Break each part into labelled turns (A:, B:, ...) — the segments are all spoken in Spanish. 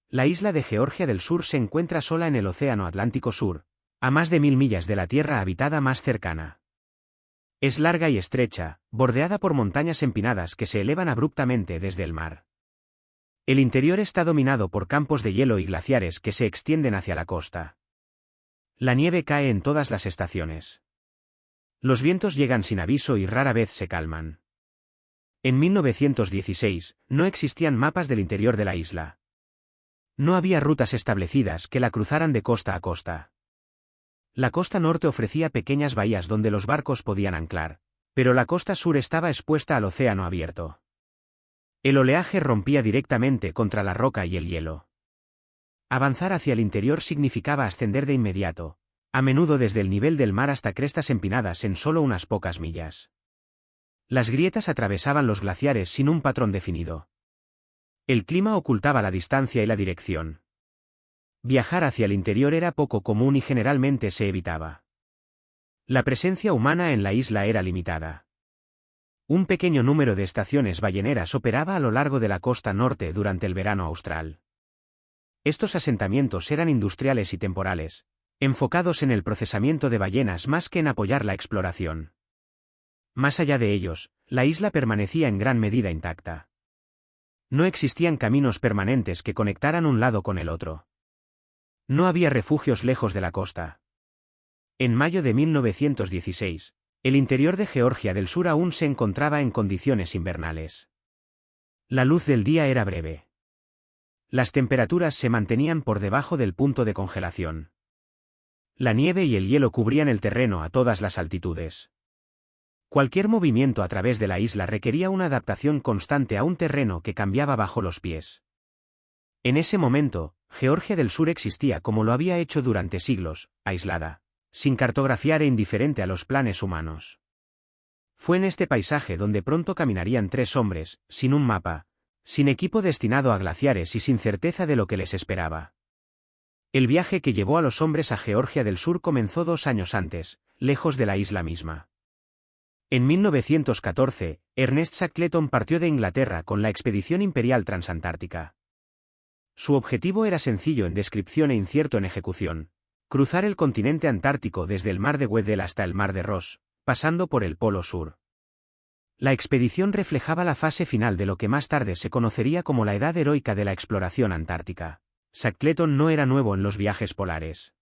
A: La isla de Georgia del Sur se encuentra sola en el Océano Atlántico Sur, a más de 1000 millas de la tierra habitada más cercana. Es larga y estrecha, bordeada por montañas empinadas que se elevan abruptamente desde el mar. El interior está dominado por campos de hielo y glaciares que se extienden hacia la costa. La nieve cae en todas las estaciones. Los vientos llegan sin aviso y rara vez se calman. En 1916, no existían mapas del interior de la isla. No había rutas establecidas que la cruzaran de costa a costa. La costa norte ofrecía pequeñas bahías donde los barcos podían anclar, pero la costa sur estaba expuesta al océano abierto. El oleaje rompía directamente contra la roca y el hielo. Avanzar hacia el interior significaba ascender de inmediato, a menudo desde el nivel del mar hasta crestas empinadas en solo unas pocas millas. Las grietas atravesaban los glaciares sin un patrón definido. El clima ocultaba la distancia y la dirección. Viajar hacia el interior era poco común y generalmente se evitaba. La presencia humana en la isla era limitada. Un pequeño número de estaciones balleneras operaba a lo largo de la costa norte durante el verano austral. Estos asentamientos eran industriales y temporales, enfocados en el procesamiento de ballenas más que en apoyar la exploración. Más allá de ellos, la isla permanecía en gran medida intacta. No existían caminos permanentes que conectaran un lado con el otro. No había refugios lejos de la costa. En mayo de 1916, el interior de Georgia del Sur aún se encontraba en condiciones invernales. La luz del día era breve. Las temperaturas se mantenían por debajo del punto de congelación. La nieve y el hielo cubrían el terreno a todas las altitudes. Cualquier movimiento a través de la isla requería una adaptación constante a un terreno que cambiaba bajo los pies. En ese momento, Georgia del Sur existía como lo había hecho durante siglos, aislada, sin cartografiar e indiferente a los planes humanos. Fue en este paisaje donde pronto caminarían 3 hombres, sin un mapa, sin equipo destinado a glaciares y sin certeza de lo que les esperaba. El viaje que llevó a los hombres a Georgia del Sur comenzó 2 años antes, lejos de la isla misma. En 1914, Ernest Shackleton partió de Inglaterra con la expedición imperial transantártica. Su objetivo era sencillo en descripción e incierto en ejecución: cruzar el continente antártico desde el mar de Weddell hasta el mar de Ross, pasando por el Polo Sur. La expedición reflejaba la fase final de lo que más tarde se conocería como la edad heroica de la exploración antártica. Shackleton no era nuevo en los viajes polares.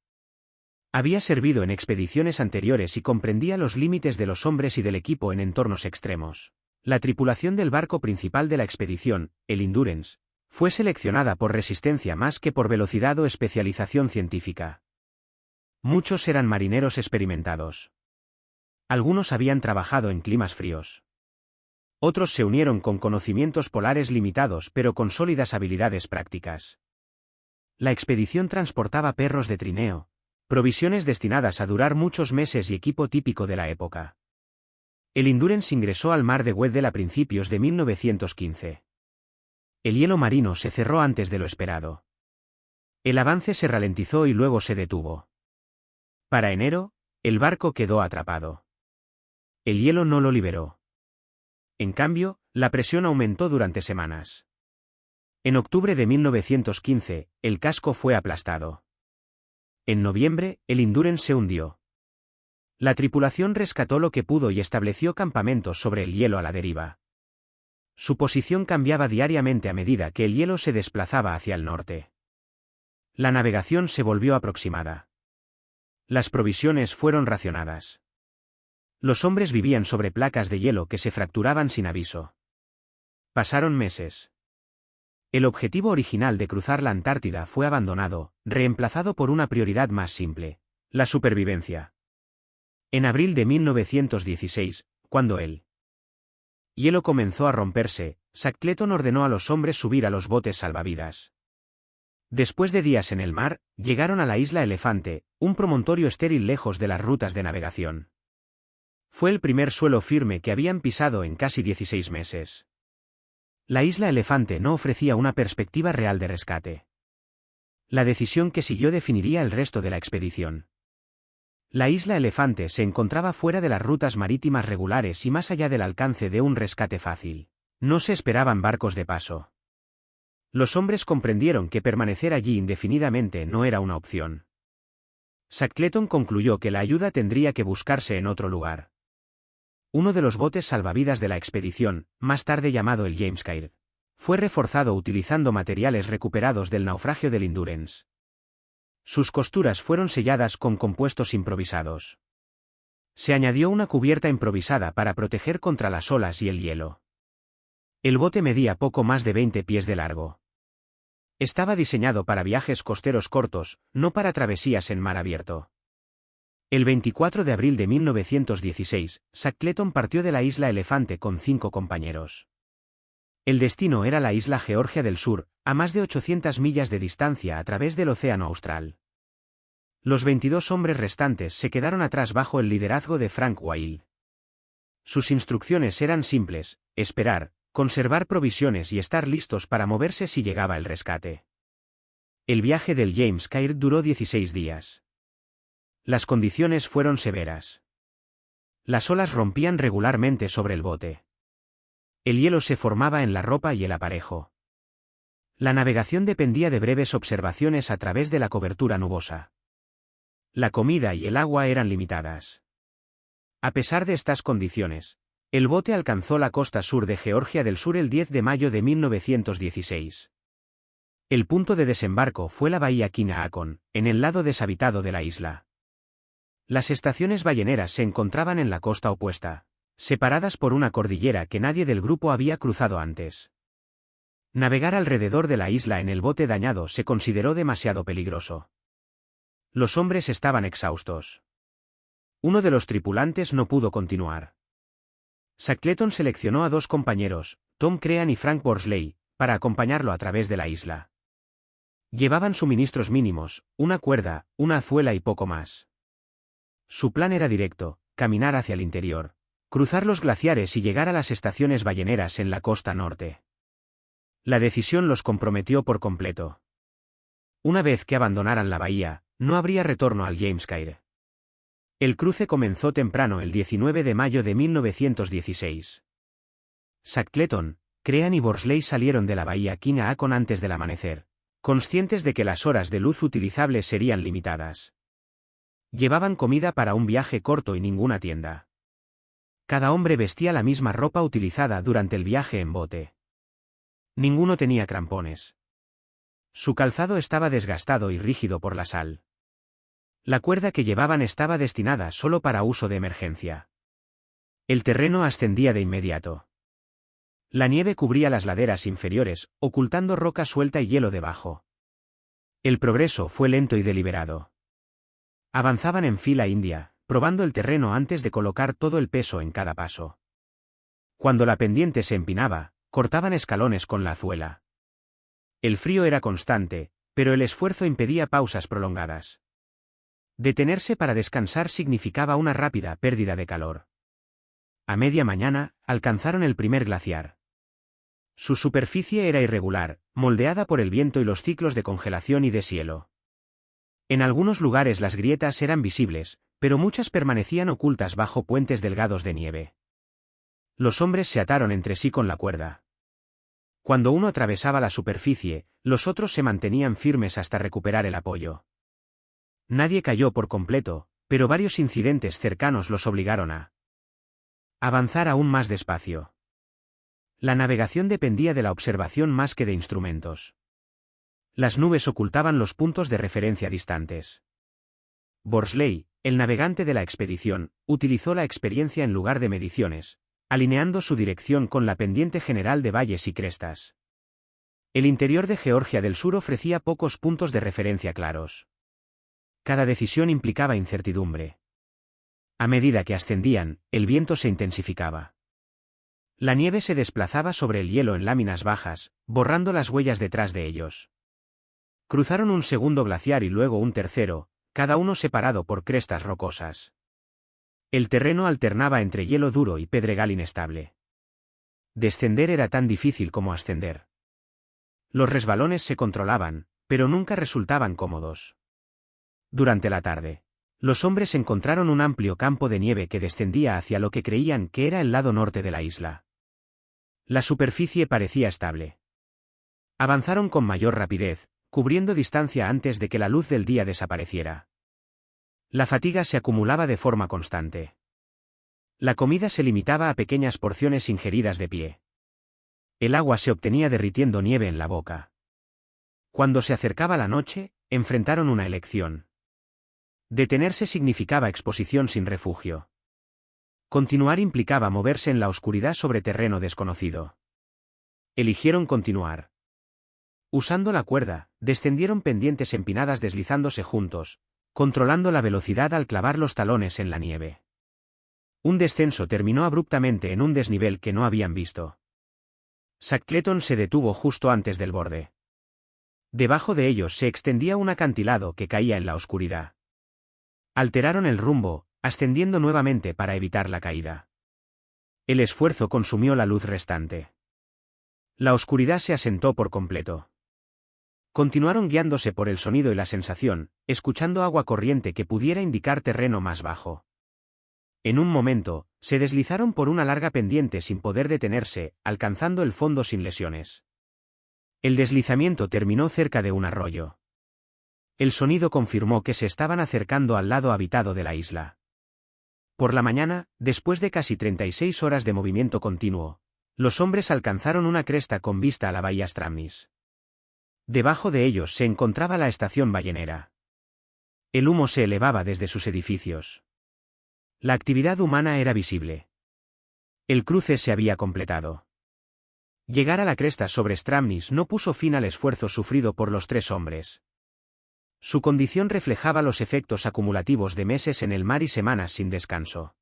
A: Había servido en expediciones anteriores y comprendía los límites de los hombres y del equipo en entornos extremos. La tripulación del barco principal de la expedición, el Endurance, fue seleccionada por resistencia más que por velocidad o especialización científica. Muchos eran marineros experimentados. Algunos habían trabajado en climas fríos. Otros se unieron con conocimientos polares limitados pero con sólidas habilidades prácticas. La expedición transportaba perros de trineo, provisiones destinadas a durar muchos meses y equipo típico de la época. El Endurance ingresó al mar de Weddell a principios de 1915. El hielo marino se cerró antes de lo esperado. El avance se ralentizó y luego se detuvo. Para enero, el barco quedó atrapado. El hielo no lo liberó. En cambio, la presión aumentó durante semanas. En octubre de 1915, el casco fue aplastado. En noviembre, el Endurance se hundió. La tripulación rescató lo que pudo y estableció campamentos sobre el hielo a la deriva. Su posición cambiaba diariamente a medida que el hielo se desplazaba hacia el norte. La navegación se volvió aproximada. Las provisiones fueron racionadas. Los hombres vivían sobre placas de hielo que se fracturaban sin aviso. Pasaron meses. El objetivo original de cruzar la Antártida fue abandonado, reemplazado por una prioridad más simple: la supervivencia. En abril de 1916, cuando el hielo comenzó a romperse, Shackleton ordenó a los hombres subir a los botes salvavidas. Después de días en el mar, llegaron a la isla Elefante, un promontorio estéril lejos de las rutas de navegación. Fue el primer suelo firme que habían pisado en casi 16 meses. La isla Elefante no ofrecía una perspectiva real de rescate. La decisión que siguió definiría el resto de la expedición. La isla Elefante se encontraba fuera de las rutas marítimas regulares y más allá del alcance de un rescate fácil. No se esperaban barcos de paso. Los hombres comprendieron que permanecer allí indefinidamente no era una opción. Shackleton concluyó que la ayuda tendría que buscarse en otro lugar. Uno de los botes salvavidas de la expedición, más tarde llamado el James Caird, fue reforzado utilizando materiales recuperados del naufragio del Endurance. Sus costuras fueron selladas con compuestos improvisados. Se añadió una cubierta improvisada para proteger contra las olas y el hielo. El bote medía poco más de 20 pies de largo. Estaba diseñado para viajes costeros cortos, no para travesías en mar abierto. El 24 de abril de 1916, Shackleton partió de la isla Elefante con 5 compañeros. El destino era la isla Georgia del Sur, a más de 800 millas de distancia a través del Océano Austral. Los 22 hombres restantes se quedaron atrás bajo el liderazgo de Frank Wilde. Sus instrucciones eran simples: esperar, conservar provisiones y estar listos para moverse si llegaba el rescate. El viaje del James Caird duró 16 días. Las condiciones fueron severas. Las olas rompían regularmente sobre el bote. El hielo se formaba en la ropa y el aparejo. La navegación dependía de breves observaciones a través de la cobertura nubosa. La comida y el agua eran limitadas. A pesar de estas condiciones, el bote alcanzó la costa sur de Georgia del Sur el 10 de mayo de 1916. El punto de desembarco fue la bahía Kinaakon, en el lado deshabitado de la isla. Las estaciones balleneras se encontraban en la costa opuesta, separadas por una cordillera que nadie del grupo había cruzado antes. Navegar alrededor de la isla en el bote dañado se consideró demasiado peligroso. Los hombres estaban exhaustos. Uno de los tripulantes no pudo continuar. Shackleton seleccionó a 2 compañeros, Tom Crean y Frank Worsley, para acompañarlo a través de la isla. Llevaban suministros mínimos, una cuerda, una azuela y poco más. Su plan era directo: caminar hacia el interior, cruzar los glaciares y llegar a las estaciones balleneras en la costa norte. La decisión los comprometió por completo. Una vez que abandonaran la bahía, no habría retorno al James Caird. El cruce comenzó temprano el 19 de mayo de 1916. Shackleton, Crean y Worsley salieron de la bahía Kinaakon antes del amanecer, conscientes de que las horas de luz utilizables serían limitadas. Llevaban comida para un viaje corto y ninguna tienda. Cada hombre vestía la misma ropa utilizada durante el viaje en bote. Ninguno tenía crampones. Su calzado estaba desgastado y rígido por la sal. La cuerda que llevaban estaba destinada solo para uso de emergencia. El terreno ascendía de inmediato. La nieve cubría las laderas inferiores, ocultando roca suelta y hielo debajo. El progreso fue lento y deliberado. Avanzaban en fila india, probando el terreno antes de colocar todo el peso en cada paso. Cuando la pendiente se empinaba, cortaban escalones con la azuela. El frío era constante, pero el esfuerzo impedía pausas prolongadas. Detenerse para descansar significaba una rápida pérdida de calor. A media mañana, alcanzaron el primer glaciar. Su superficie era irregular, moldeada por el viento y los ciclos de congelación y deshielo. En algunos lugares las grietas eran visibles, pero muchas permanecían ocultas bajo puentes delgados de nieve. Los hombres se ataron entre sí con la cuerda. Cuando uno atravesaba la superficie, los otros se mantenían firmes hasta recuperar el apoyo. Nadie cayó por completo, pero varios incidentes cercanos los obligaron a avanzar aún más despacio. La navegación dependía de la observación más que de instrumentos. Las nubes ocultaban los puntos de referencia distantes. Worsley, el navegante de la expedición, utilizó la experiencia en lugar de mediciones, alineando su dirección con la pendiente general de valles y crestas. El interior de Georgia del Sur ofrecía pocos puntos de referencia claros. Cada decisión implicaba incertidumbre. A medida que ascendían, el viento se intensificaba. La nieve se desplazaba sobre el hielo en láminas bajas, borrando las huellas detrás de ellos. Cruzaron un segundo glaciar y luego un tercero, cada uno separado por crestas rocosas. El terreno alternaba entre hielo duro y pedregal inestable. Descender era tan difícil como ascender. Los resbalones se controlaban, pero nunca resultaban cómodos. Durante la tarde, los hombres encontraron un amplio campo de nieve que descendía hacia lo que creían que era el lado norte de la isla. La superficie parecía estable. Avanzaron con mayor rapidez, cubriendo distancia antes de que la luz del día desapareciera. La fatiga se acumulaba de forma constante. La comida se limitaba a pequeñas porciones ingeridas de pie. El agua se obtenía derritiendo nieve en la boca. Cuando se acercaba la noche, enfrentaron una elección. Detenerse significaba exposición sin refugio. Continuar implicaba moverse en la oscuridad sobre terreno desconocido. Eligieron continuar. Usando la cuerda, descendieron pendientes empinadas deslizándose juntos, controlando la velocidad al clavar los talones en la nieve. Un descenso terminó abruptamente en un desnivel que no habían visto. Shackleton se detuvo justo antes del borde. Debajo de ellos se extendía un acantilado que caía en la oscuridad. Alteraron el rumbo, ascendiendo nuevamente para evitar la caída. El esfuerzo consumió la luz restante. La oscuridad se asentó por completo. Continuaron guiándose por el sonido y la sensación, escuchando agua corriente que pudiera indicar terreno más bajo. En un momento, se deslizaron por una larga pendiente sin poder detenerse, alcanzando el fondo sin lesiones. El deslizamiento terminó cerca de un arroyo. El sonido confirmó que se estaban acercando al lado habitado de la isla. Por la mañana, después de casi 36 horas de movimiento continuo, los hombres alcanzaron una cresta con vista a la bahía Stramnis. Debajo de ellos se encontraba la estación ballenera. El humo se elevaba desde sus edificios. La actividad humana era visible. El cruce se había completado. Llegar a la cresta sobre Stramnis no puso fin al esfuerzo sufrido por los tres hombres. Su condición reflejaba los efectos acumulativos de meses en el mar y semanas sin descanso.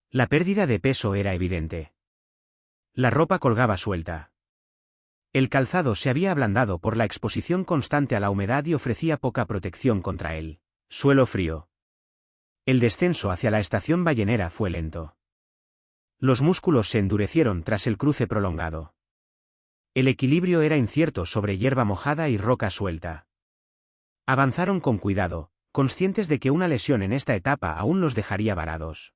A: La pérdida de peso era evidente. La ropa colgaba suelta. El calzado se había ablandado por la exposición constante a la humedad y ofrecía poca protección contra el suelo frío. El descenso hacia la estación ballenera fue lento. Los músculos se endurecieron tras el cruce prolongado. El equilibrio era incierto sobre hierba mojada y roca suelta. Avanzaron con cuidado, conscientes de que una lesión en esta etapa aún los dejaría varados.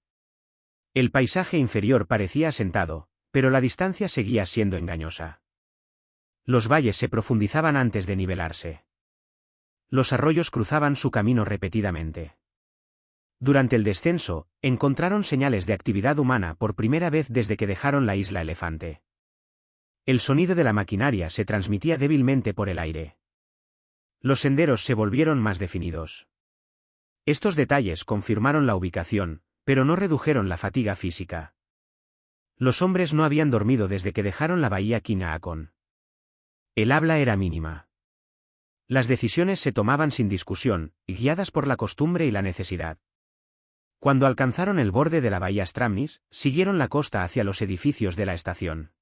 A: El paisaje inferior parecía asentado, pero la distancia seguía siendo engañosa. Los valles se profundizaban antes de nivelarse. Los arroyos cruzaban su camino repetidamente. Durante el descenso, encontraron señales de actividad humana por primera vez desde que dejaron la isla Elefante. El sonido de la maquinaria se transmitía débilmente por el aire. Los senderos se volvieron más definidos. Estos detalles confirmaron la ubicación, pero no redujeron la fatiga física. Los hombres no habían dormido desde que dejaron la bahía Kinaakon. El habla era mínima. Las decisiones se tomaban sin discusión, guiadas por la costumbre y la necesidad. Cuando alcanzaron el borde de la bahía Stramnis, siguieron la costa hacia los edificios de la estación.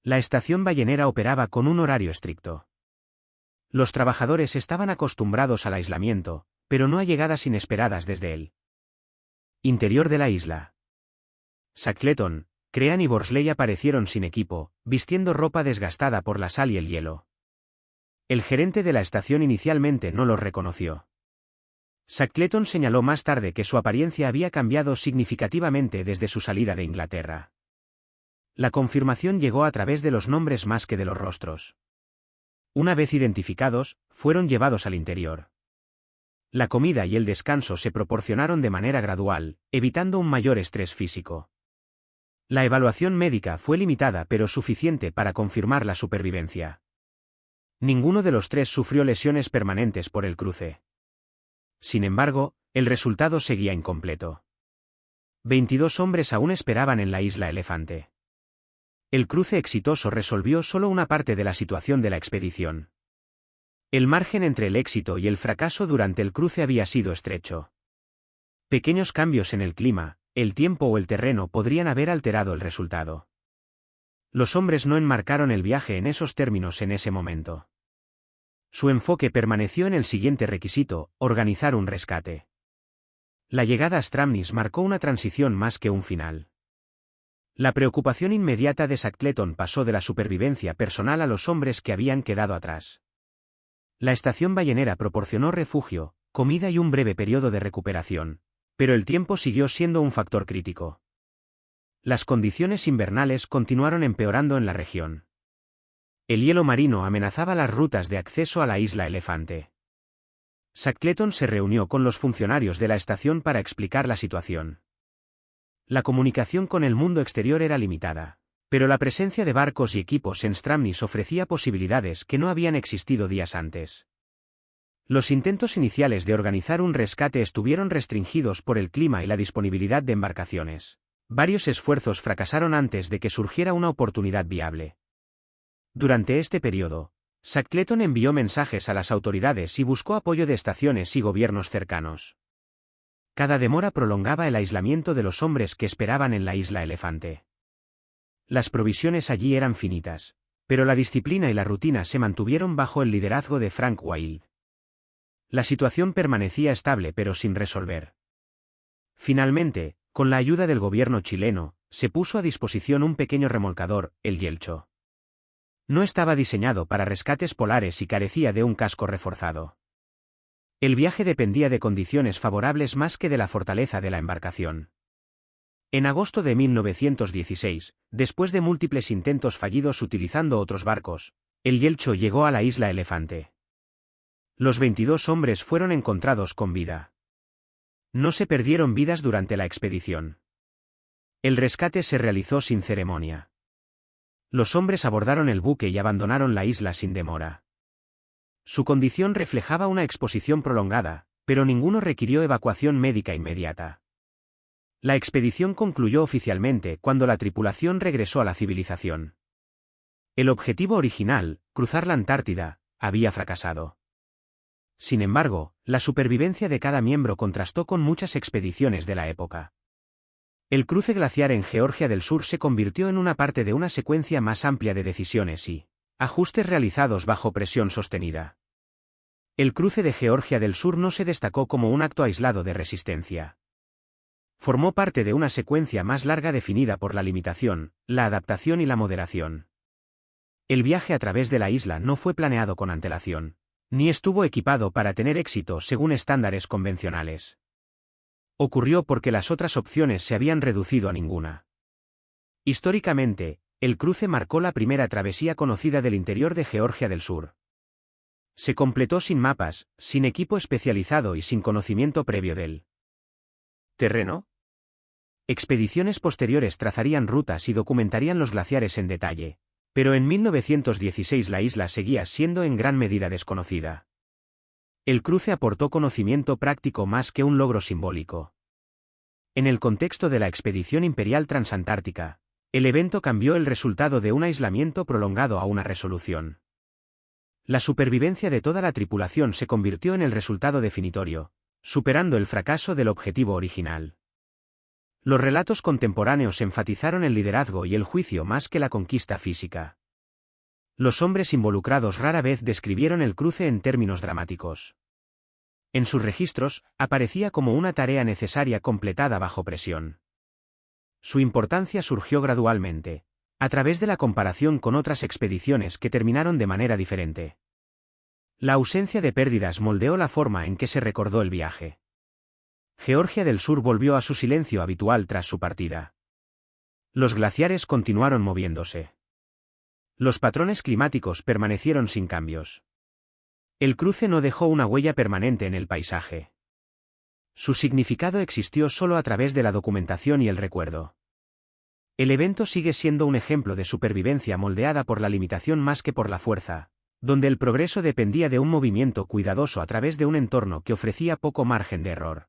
A: La estación ballenera operaba con un horario estricto. Los trabajadores estaban acostumbrados al aislamiento, pero no a llegadas inesperadas desde el interior de la isla. Shackleton, Crean y Worsley aparecieron sin equipo, vistiendo ropa desgastada por la sal y el hielo. El gerente de la estación inicialmente no los reconoció. Shackleton señaló más tarde que su apariencia había cambiado significativamente desde su salida de Inglaterra. La confirmación llegó a través de los nombres más que de los rostros. Una vez identificados, fueron llevados al interior. La comida y el descanso se proporcionaron de manera gradual, evitando un mayor estrés físico. La evaluación médica fue limitada pero suficiente para confirmar la supervivencia. Ninguno de los tres sufrió lesiones permanentes por el cruce. Sin embargo, el resultado seguía incompleto. 22 hombres aún esperaban en la isla Elefante. El cruce exitoso resolvió solo una parte de la situación de la expedición. El margen entre el éxito y el fracaso durante el cruce había sido estrecho. Pequeños cambios en el clima, el tiempo o el terreno podrían haber alterado el resultado. Los hombres no enmarcaron el viaje en esos términos en ese momento. Su enfoque permaneció en el siguiente requisito: organizar un rescate. La llegada a Stramnis marcó una transición más que un final. La preocupación inmediata de Shackleton pasó de la supervivencia personal a los hombres que habían quedado atrás. La estación ballenera proporcionó refugio, comida y un breve periodo de recuperación, pero el tiempo siguió siendo un factor crítico. Las condiciones invernales continuaron empeorando en la región. El hielo marino amenazaba las rutas de acceso a la isla Elefante. Shackleton se reunió con los funcionarios de la estación para explicar la situación. La comunicación con el mundo exterior era limitada, pero la presencia de barcos y equipos en Stramnys ofrecía posibilidades que no habían existido días antes. Los intentos iniciales de organizar un rescate estuvieron restringidos por el clima y la disponibilidad de embarcaciones. Varios esfuerzos fracasaron antes de que surgiera una oportunidad viable. Durante este periodo, Shackleton envió mensajes a las autoridades y buscó apoyo de estaciones y gobiernos cercanos. Cada demora prolongaba el aislamiento de los hombres que esperaban en la isla Elefante. Las provisiones allí eran finitas, pero la disciplina y la rutina se mantuvieron bajo el liderazgo de Frank Wilde. La situación permanecía estable pero sin resolver. Finalmente, con la ayuda del gobierno chileno, se puso a disposición un pequeño remolcador, el Yelcho. No estaba diseñado para rescates polares y carecía de un casco reforzado. El viaje dependía de condiciones favorables más que de la fortaleza de la embarcación. En agosto de 1916, después de múltiples intentos fallidos utilizando otros barcos, el Yelcho llegó a la isla Elefante. Los 22 hombres fueron encontrados con vida. No se perdieron vidas durante la expedición. El rescate se realizó sin ceremonia. Los hombres abordaron el buque y abandonaron la isla sin demora. Su condición reflejaba una exposición prolongada, pero ninguno requirió evacuación médica inmediata. La expedición concluyó oficialmente cuando la tripulación regresó a la civilización. El objetivo original, cruzar la Antártida, había fracasado. Sin embargo, la supervivencia de cada miembro contrastó con muchas expediciones de la época. El cruce glaciar en Georgia del Sur se convirtió en una parte de una secuencia más amplia de decisiones y ajustes realizados bajo presión sostenida. El cruce de Georgia del Sur no se destacó como un acto aislado de resistencia. Formó parte de una secuencia más larga definida por la limitación, la adaptación y la moderación. El viaje a través de la isla no fue planeado con antelación, ni estuvo equipado para tener éxito según estándares convencionales. Ocurrió porque las otras opciones se habían reducido a ninguna. Históricamente, el cruce marcó la primera travesía conocida del interior de Georgia del Sur. Se completó sin mapas, sin equipo especializado y sin conocimiento previo del terreno. Expediciones posteriores trazarían rutas y documentarían los glaciares en detalle, pero en 1916 la isla seguía siendo en gran medida desconocida. El cruce aportó conocimiento práctico más que un logro simbólico. En el contexto de la expedición imperial transantártica, el evento cambió el resultado de un aislamiento prolongado a una resolución. La supervivencia de toda la tripulación se convirtió en el resultado definitorio, superando el fracaso del objetivo original. Los relatos contemporáneos enfatizaron el liderazgo y el juicio más que la conquista física. Los hombres involucrados rara vez describieron el cruce en términos dramáticos. En sus registros, aparecía como una tarea necesaria completada bajo presión. Su importancia surgió gradualmente, a través de la comparación con otras expediciones que terminaron de manera diferente. La ausencia de pérdidas moldeó la forma en que se recordó el viaje. Georgia del Sur volvió a su silencio habitual tras su partida. Los glaciares continuaron moviéndose. Los patrones climáticos permanecieron sin cambios. El cruce no dejó una huella permanente en el paisaje. Su significado existió solo a través de la documentación y el recuerdo. El evento sigue siendo un ejemplo de supervivencia moldeada por la limitación más que por la fuerza, donde el progreso dependía de un movimiento cuidadoso a través de un entorno que ofrecía poco margen de error.